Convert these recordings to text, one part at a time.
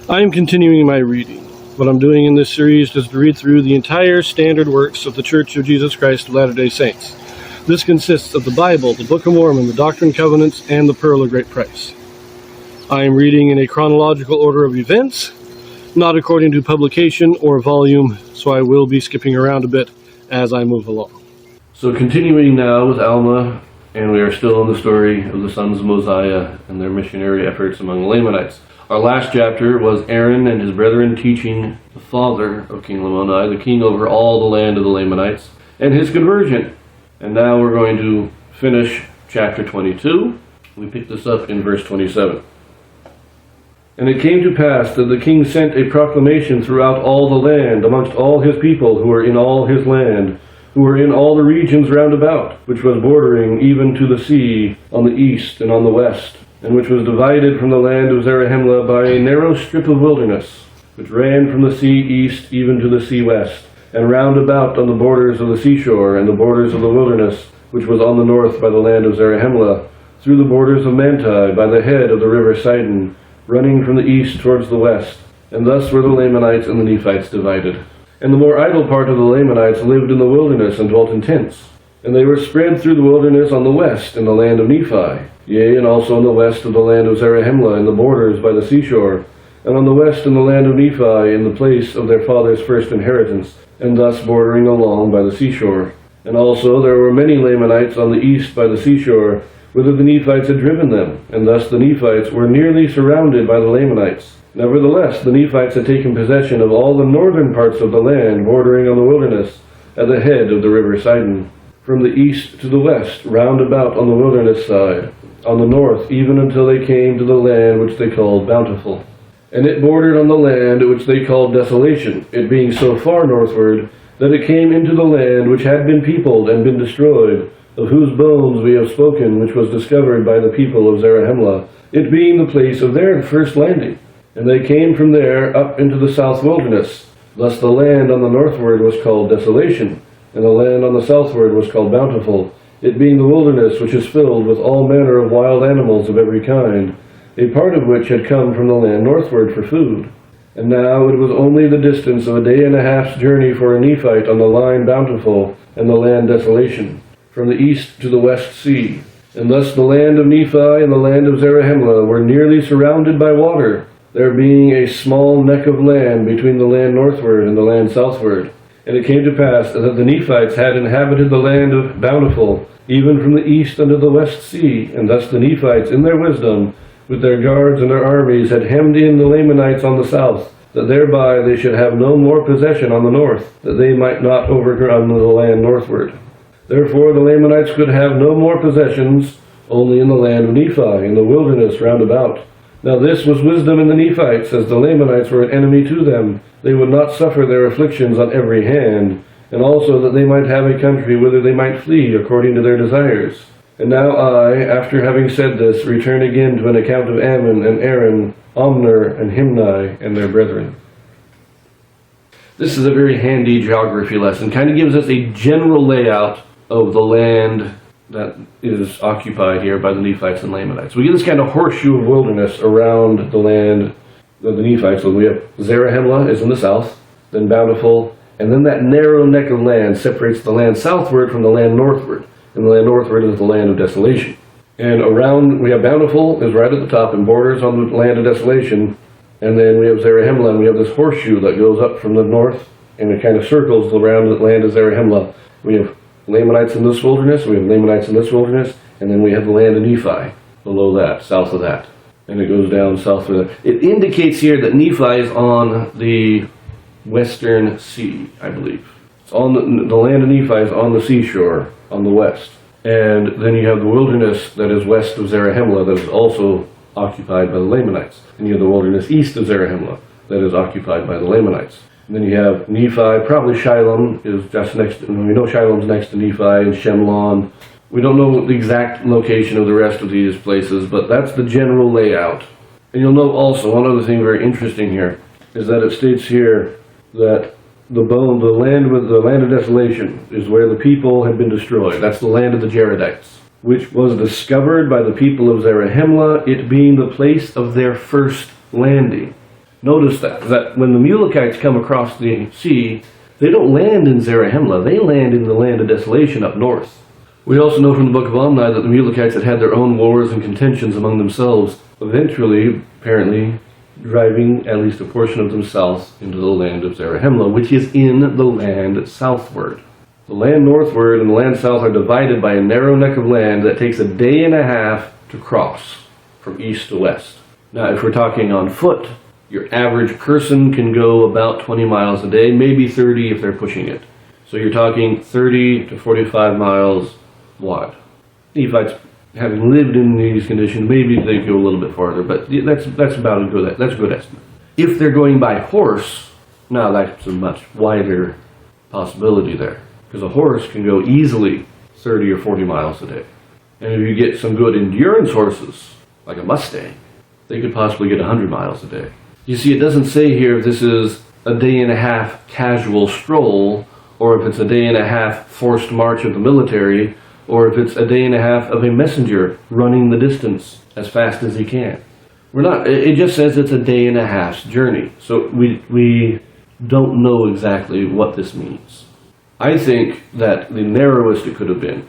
I am continuing my reading. What I'm doing in this series is to read through the entire standard works of the Church of Jesus Christ of Latter-day Saints. This consists of the Bible, the Book of Mormon, the Doctrine and Covenants, and the Pearl of Great Price. I am reading in a chronological order of events, not according to publication or volume, so I will be skipping around a bit as I move along. So continuing now with Alma, and we are still in the story of the sons of Mosiah and their missionary efforts among the Lamanites. Our last chapter was Aaron and his brethren teaching the father of King Lamoni, the king over all the land of the Lamanites, and his conversion. And now we're going to finish chapter 22. We pick this up in verse 27. And it came to pass that the king sent a proclamation throughout all the land, amongst all his people who were in all his land, who were in all the regions round about, which was bordering even to the sea on the east and on the west, and which was divided from the land of Zarahemla by a narrow strip of wilderness, which ran from the sea east even to the sea west, and round about on the borders of the seashore and the borders of the wilderness, which was on the north by the land of Zarahemla, through the borders of Manti, by the head of the river Sidon, running from the east towards the west. And thus were the Lamanites and the Nephites divided. And the more idle part of the Lamanites lived in the wilderness and dwelt in tents. And they were spread through the wilderness on the west in the land of Nephi, yea, and also on the west of the land of Zarahemla in the borders by the seashore, and on the west in the land of Nephi in the place of their father's first inheritance, and thus bordering along by the seashore. And also there were many Lamanites on the east by the seashore, whither the Nephites had driven them, and thus the Nephites were nearly surrounded by the Lamanites. Nevertheless, the Nephites had taken possession of all the northern parts of the land bordering on the wilderness, at the head of the river Sidon, from the east to the west, round about on the wilderness side, on the north, even until they came to the land which they called Bountiful. And it bordered on the land which they called Desolation, it being so far northward, that it came into the land which had been peopled and been destroyed, of whose bones we have spoken, which was discovered by the people of Zarahemla, it being the place of their first landing. And they came from there up into the south wilderness. Thus the land on the northward was called Desolation, and the land on the southward was called Bountiful, it being the wilderness which is filled with all manner of wild animals of every kind, a part of which had come from the land northward for food. And now it was only the distance of a day and a half's journey for a Nephite on the line Bountiful and the land Desolation, from the east to the west sea. And thus the land of Nephi and the land of Zarahemla were nearly surrounded by water, there being a small neck of land between the land northward and the land southward. And it came to pass that the Nephites had inhabited the land of Bountiful, even from the east unto the west sea, and thus the Nephites, in their wisdom, with their guards and their armies, had hemmed in the Lamanites on the south, that thereby they should have no more possession on the north, that they might not overrun the land northward. Therefore the Lamanites could have no more possessions, only in the land of Nephi, in the wilderness round about. Now this was wisdom in the Nephites, as the Lamanites were an enemy to them. They would not suffer their afflictions on every hand, and also that they might have a country whither they might flee according to their desires. And now I, after having said this, return again to an account of Ammon and Aaron, Omner and Himni and their brethren. This is a very handy geography lesson. Kind of gives us a general layout of the land that is occupied here by the Nephites and Lamanites. We get this kind of horseshoe of wilderness around the land of the Nephites. So we have Zarahemla is in the south, then Bountiful, and then that narrow neck of land separates the land southward from the land northward. And the land northward is the land of Desolation. And around, we have Bountiful is right at the top and borders on the land of Desolation. And then we have Zarahemla, and we have this horseshoe that goes up from the north, and it kind of circles around the land of Zarahemla. We have Lamanites in this wilderness, we have Lamanites in this wilderness, and then we have the land of Nephi below that, south of that. And it goes down south of that. It indicates here that Nephi is on the western sea, I believe. It's on the land of Nephi is on the seashore, on the west. And then you have the wilderness that is west of Zarahemla that is also occupied by the Lamanites. And you have the wilderness east of Zarahemla that is occupied by the Lamanites. And then you have Nephi, probably Shilom is just next to, we know Shilom's next to Nephi and Shemlon. We don't know the exact location of the rest of these places, but that's the general layout. And you'll note also, one other thing very interesting here, is that it states here that the land of Desolation is where the people had been destroyed. That's the land of the Jaredites, which was discovered by the people of Zarahemla, it being the place of their first landing. Notice that when the Mulekites come across the sea, they don't land in Zarahemla, they land in the land of desolation up north. We also know from the book of Alma that the Mulekites had their own wars and contentions among themselves, eventually, apparently, driving at least a portion of them south into the land of Zarahemla, which is in the land southward. The land northward and the land south are divided by a narrow neck of land that takes a day and a half to cross from east to west. Now, if we're talking on foot, your average person can go about 20 miles a day, maybe 30 if they're pushing it. So you're talking 30 to 45 miles wide. Nephites, having lived in these conditions, maybe they go a little bit farther, but that's about a good estimate. If they're going by horse, now that's a much wider possibility there, because a horse can go easily 30 or 40 miles a day. And if you get some good endurance horses, like a Mustang, they could possibly get 100 miles a day. You see, it doesn't say here if this is a day and a half casual stroll, or if it's a day and a half forced march of the military, or if it's a day and a half of a messenger running the distance as fast as he can. It just says it's a day and a half's journey. So we don't know exactly what this means. I think that the narrowest it could have been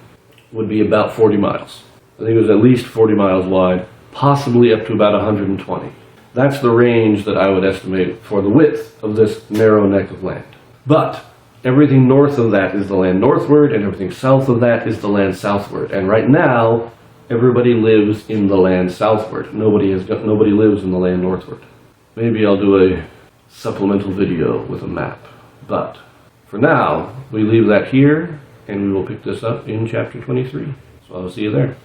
would be about 40 miles. I think it was at least 40 miles wide, possibly up to about 120. That's the range that I would estimate for the width of this narrow neck of land. But everything north of that is the land northward, and everything south of that is the land southward. And right now, everybody lives in the land southward. Nobody lives in the land northward. Maybe I'll do a supplemental video with a map. But for now, we leave that here, and we will pick this up in chapter 23. So I'll see you there.